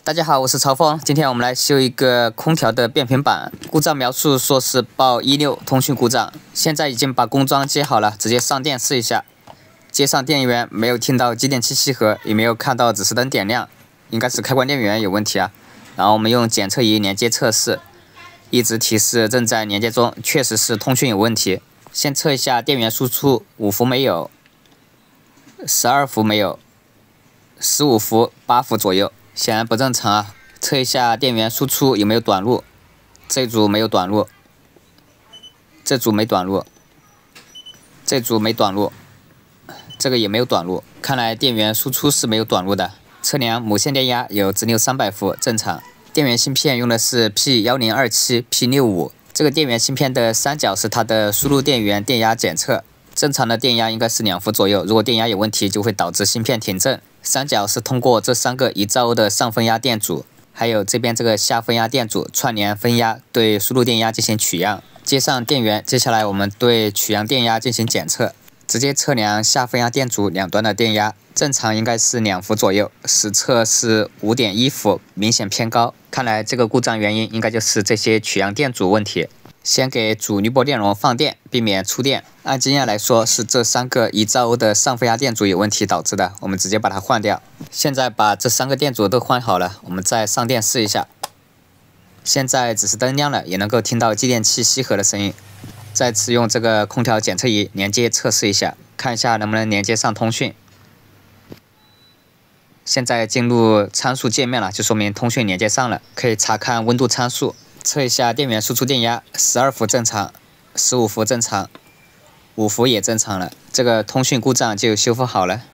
大家好，我是曹峰。今天我们来修一个空调的变频板，故障描述说是报16通讯故障。现在已经把工装接好了，直接上电试一下。接上电源，没有听到继电器吸合，也没有看到指示灯点亮，应该是开关电源有问题啊。然后我们用检测仪连接测试，一直提示正在连接中，确实是通讯有问题。先测一下电源输出，5伏没有，12伏没有，15伏、8伏左右。显然不正常啊！测一下电源输出有没有短路，这组没有短路，这组没短路，这组没短路，这个也没有短路，看来电源输出是没有短路的。测量母线电压有直流300伏，正常。电源芯片用的是 P1027P65，这个电源芯片的三角是它的输入电源电压检测，正常的电压应该是2伏左右，如果电压有问题就会导致芯片停振。三角是通过这3个1兆欧的上分压电阻，还有这边这个下分压电阻串联分压，对输入电压进行取样。接上电源，接下来我们对取样电压进行检测，直接测量下分压电阻两端的电压，正常应该是2伏左右，实测是5.1伏，明显偏高。看来这个故障原因应该就是这些取样电阻问题。先给主滤波电容放电，避免触电。按经验来说，是这3个1兆欧的上分压电阻有问题导致的，我们直接把它换掉。现在把这3个电阻都换好了，我们再上电试一下。现在指示灯亮了，也能够听到继电器吸合的声音。再次用这个空调检测仪连接测试一下，看一下能不能连接上通讯。现在进入参数界面了，就说明通讯连接上了，可以查看温度参数。测一下电源输出电压，12伏正常，15伏正常，5伏也正常了，这个通讯故障就修复好了。